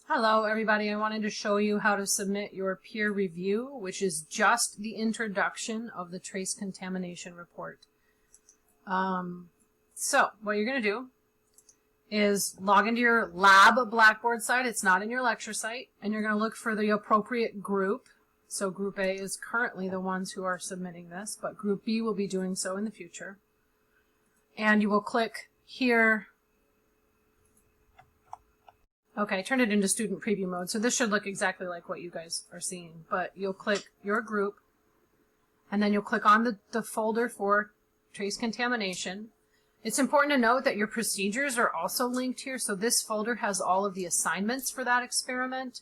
Hello everybody, I wanted to show you how to submit your peer review, which is just the introduction of the trace contamination report. So what you're going to do is log into your lab Blackboard site. It's not in your lecture site, and you're going to look for the appropriate group. So group A is currently the ones who are submitting this, but group B will be doing so in the future. And you will click here. Okay, I turned it into student preview mode, so this should look exactly like what you guys are seeing. But you'll click your group, and then you'll click on the folder for trace contamination. It's important to note that your procedures are also linked here, so this folder has all of the assignments for that experiment.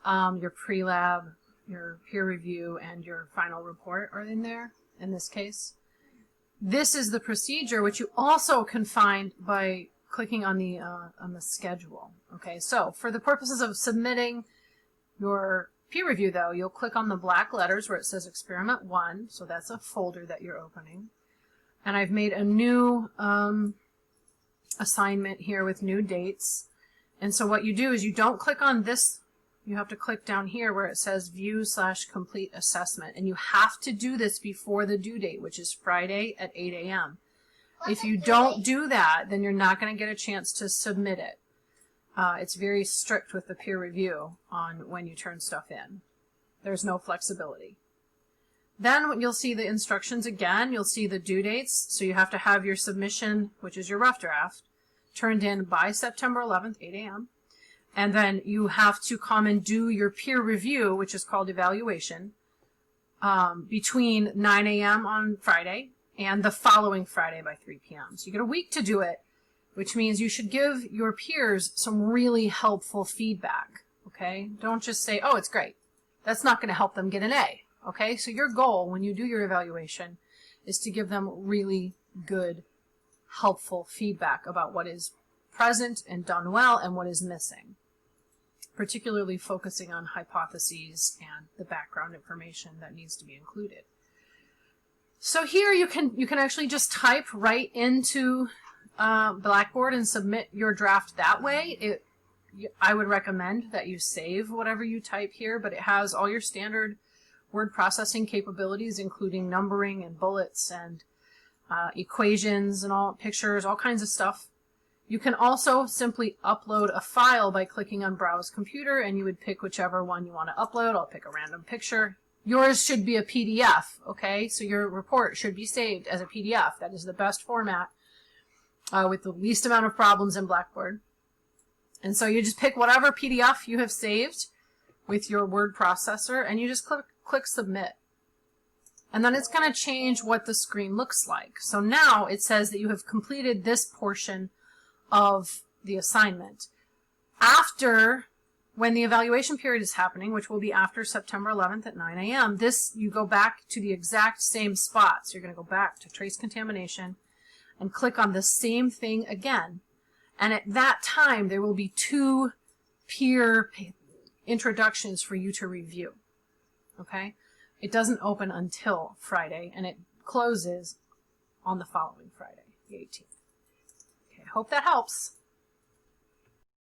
Your pre-lab, your peer review, and your final report are in there, in this case. This is the procedure, which you also can find by clicking on the schedule. Okay, so for the purposes of submitting your peer review, though, you'll click on the black letters where it says Experiment 1, so that's a folder that you're opening. And I've made a new assignment here with new dates. And so what you do is you don't click on this, you have to click down here where it says View/Complete Assessment. And you have to do this before the due date, which is Friday at 8 a.m. If you don't do that, then you're not going to get a chance to submit it. It's very strict with the peer review on when you turn stuff in. There's no flexibility. Then you'll see the instructions again. You'll see the due dates. So you have to have your submission, which is your rough draft, turned in by September 11th, 8 a.m. And then you have to come and do your peer review, which is called evaluation, between 9 a.m. on Friday and the following Friday by 3 p.m. So you get a week to do it, which means you should give your peers some really helpful feedback, okay? Don't just say, oh, it's great. That's not going to help them get an A, okay? So your goal when you do your evaluation is to give them really good, helpful feedback about what is present and done well and what is missing, particularly focusing on hypotheses and the background information that needs to be included. So here you can actually just type right into Blackboard and submit your draft that way. I would recommend that you save whatever you type here, but it has all your standard word processing capabilities, including numbering and bullets and equations and all pictures, all kinds of stuff. You can also simply upload a file by clicking on Browse Computer, and you would pick whichever one you want to upload. I'll pick a random picture. Yours should be a PDF, okay? So your report should be saved as a PDF. That is the best format with the least amount of problems in Blackboard. And so you just pick whatever PDF you have saved with your word processor, and you just click Submit. And then it's going to change what the screen looks like. So now it says that you have completed this portion of the assignment. When the evaluation period is happening, which will be after September 11th at 9 a.m., you go back to the exact same spot. So you're going to go back to trace contamination and click on the same thing again. And at that time, there will be 2 peer introductions for you to review. Okay? It doesn't open until Friday, and it closes on the following Friday, the 18th. Okay, hope that helps.